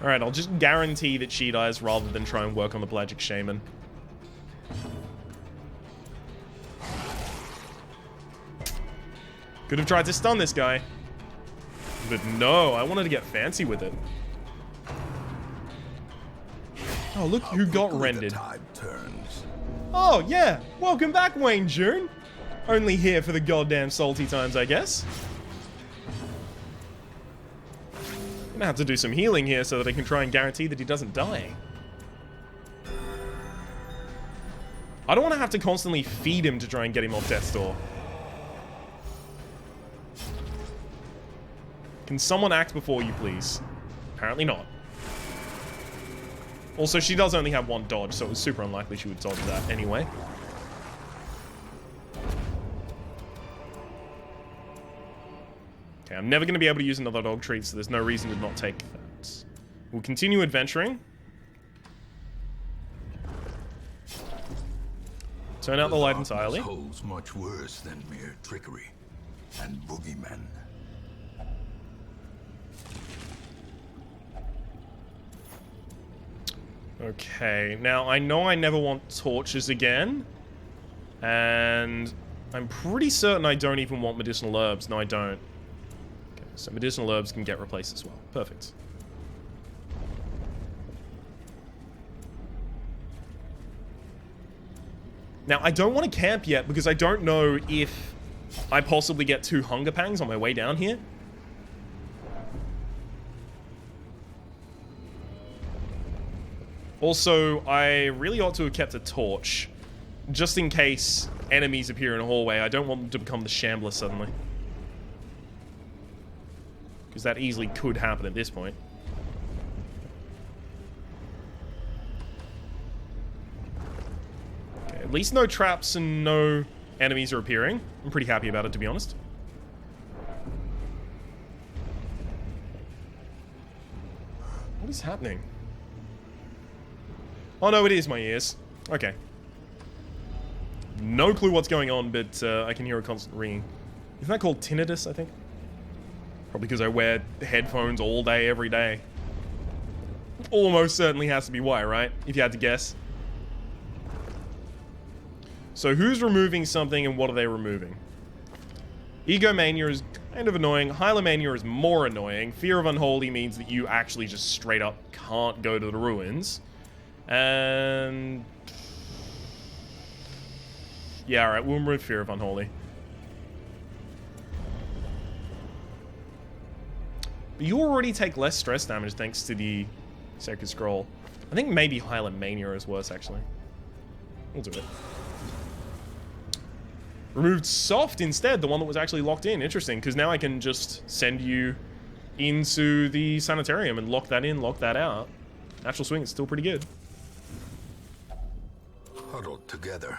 Alright, I'll just guarantee that she dies rather than try and work on the Pelagic Shaman. Could have tried to stun this guy. But no, I wanted to get fancy with it. Oh, look who got rendered. Oh, yeah. Welcome back, Wayne June. Only here for the goddamn salty times, I guess. Gonna have to do some healing here so that I can try and guarantee that he doesn't die. I don't want to have to constantly feed him to try and get him off death's door. Can someone act before you, please? Apparently not. Also, she does only have one dodge, so it was super unlikely she would dodge that anyway. Okay, I'm never going to be able to use another dog treat, so there's no reason to not take that. We'll continue adventuring. Turn out the light entirely. Holds much worse than mere trickery and boogeymen. Okay, now I know I never want torches again. And I'm pretty certain I don't even want medicinal herbs. No, I don't. Okay, so medicinal herbs can get replaced as well. Perfect. Now, I don't want to camp yet because I don't know if I possibly get 2 hunger pangs on my way down here. Also, I really ought to have kept a torch. Just in case enemies appear in a hallway, I don't want them to become the Shambler suddenly. Because that easily could happen at this point. Okay, at least no traps and no enemies are appearing. I'm pretty happy about it, to be honest. What is happening? Oh no, it is my ears. Okay. No clue what's going on, but I can hear a constant ringing. Isn't that called tinnitus, I think? Probably because I wear headphones all day, every day. Almost certainly has to be why, right? If you had to guess. So who's removing something and what are they removing? Egomania is kind of annoying. Hylomania is more annoying. Fear of Unholy means that you actually just straight up can't go to the ruins. And... yeah, alright, we'll remove Fear of Unholy. But you already take less stress damage thanks to the Sacred Scroll. I think maybe Hylomania is worse, actually. We'll do it. Removed Soft instead, the one that was actually locked in. Interesting, because now I can just send you into the Sanitarium and lock that in, lock that out. Natural Swing is still pretty good. Huddled together,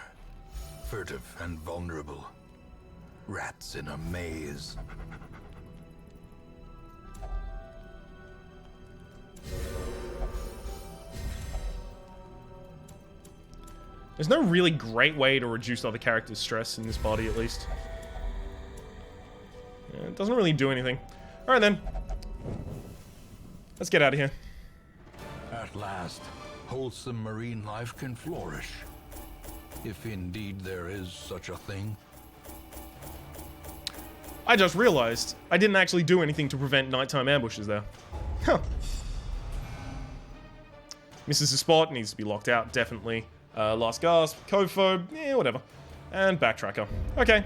furtive and vulnerable. Rats in a maze. There's no really great way to reduce other characters' stress in this body, at least. Yeah, it doesn't really do anything. Alright then. Let's get out of here. At last, wholesome marine life can flourish. If indeed there is such a thing. I just realized I didn't actually do anything to prevent nighttime ambushes there. Huh. Misses a spot, needs to be locked out, definitely. Last Gasp, Cove Phobe, whatever. And Backtracker. Okay.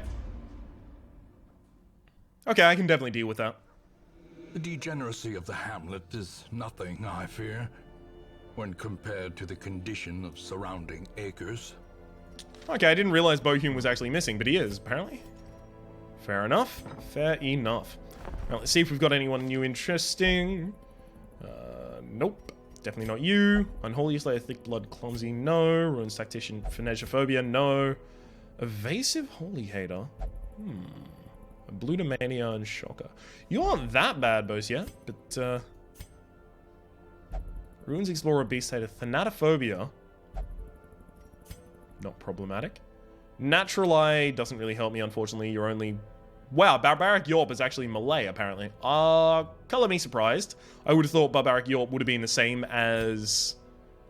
Okay, I can definitely deal with that. The degeneracy of the hamlet is nothing, I fear, when compared to the condition of surrounding acres. Okay, I didn't realize Bohun was actually missing, but he is, apparently. Fair enough. Fair enough. Now, let's see if we've got anyone new interesting. Nope. Definitely not you. Unholy Slayer, Thick Blood, Clumsy, no. Ruins Tactician, Phanegophobia, no. Evasive Holy Hater. Blutomania and Shocker. You aren't that bad, Bosia, but, Ruins Explorer, Beast Hater, Thanatophobia. Not problematic. Natural Eye doesn't really help me, unfortunately. You're only... wow, Barbaric Yorp is actually Malay, apparently. Color me surprised. I would have thought Barbaric Yorp would have been the same as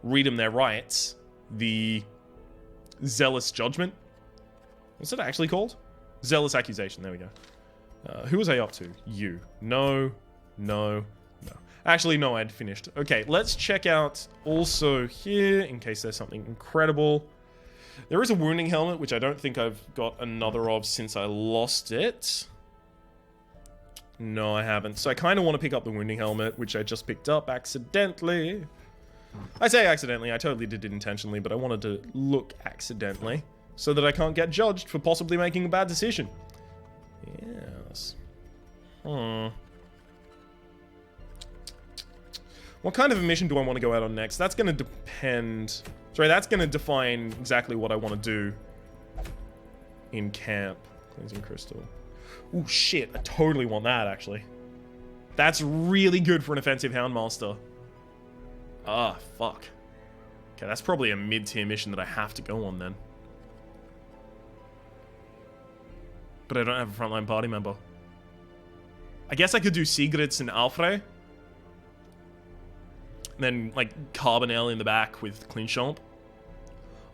Read 'em Their Rights, the Zealous Judgment. What's it actually called? Zealous Accusation, there we go. Who was I up to? You. No, no, no. Actually, no, I'd finished. Okay, let's check out also here, in case there's something incredible. There is a wounding helmet, which I don't think I've got another of since I lost it. No, I haven't. So I kind of want to pick up the wounding helmet, which I just picked up accidentally. I say accidentally, I totally did it intentionally, but I wanted to look accidentally so that I can't get judged for possibly making a bad decision. Yes. What kind of a mission do I want to go out on next? That's going to depend... sorry, that's going to define exactly what I want to do in camp. Cleansing Crystal. Ooh, shit. I totally want that, actually. That's really good for an offensive Houndmaster. Ah, fuck. Okay, that's probably a mid-tier mission that I have to go on, then. But I don't have a frontline party member. I guess I could do Sigrid's and Alfred. And then, like, Carbonell in the back with Clinchamp.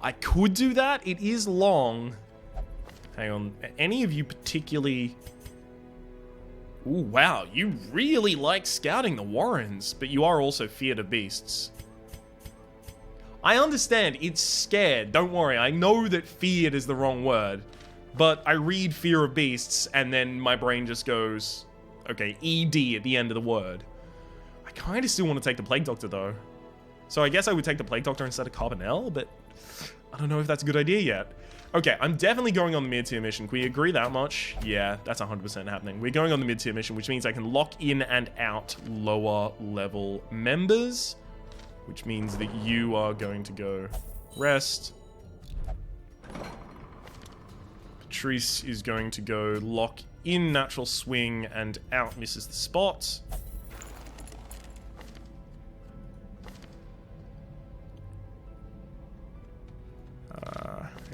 I could do that. It is long. Hang on. Any of you particularly... ooh, wow. You really like scouting the Warrens, but you are also feared of beasts. I understand. It's scared. Don't worry. I know that feared is the wrong word. But I read fear of beasts, and then my brain just goes... okay, ED at the end of the word. I kind of still want to take the Plague Doctor, though. So I guess I would take the Plague Doctor instead of Carbonell, but I don't know if that's a good idea yet. Okay, I'm definitely going on the mid-tier mission. Can we agree that much? Yeah, that's 100% happening. We're going on the mid-tier mission, which means I can lock in and out lower level members, which means that you are going to go rest. Patrice is going to go lock in natural swing and out misses the spot.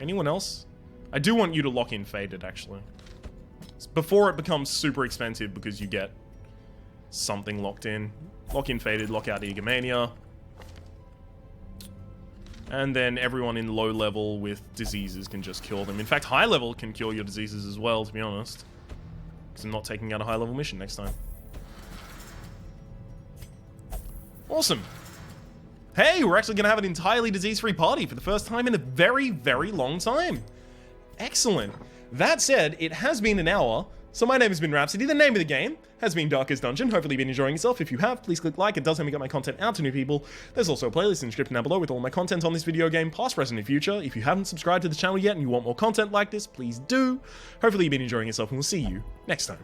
Anyone else? I do want you to lock in Faded, actually. Before it becomes super expensive because you get something locked in. Lock in Faded, lock out Egomania. And then everyone in low level with diseases can just kill them. In fact, high level can cure your diseases as well, to be honest. Because I'm not taking out a high level mission next time. Awesome. Hey, we're actually going to have an entirely disease-free party for the first time in a very, very long time. Excellent. That said, it has been an hour. So my name has been Rhapsody. The name of the game has been Darkest Dungeon. Hopefully you've been enjoying yourself. If you have, please click like. It does help me get my content out to new people. There's also a playlist in the description down below with all my content on this video game, past, present, and future. If you haven't subscribed to the channel yet and you want more content like this, please do. Hopefully you've been enjoying yourself, and we'll see you next time.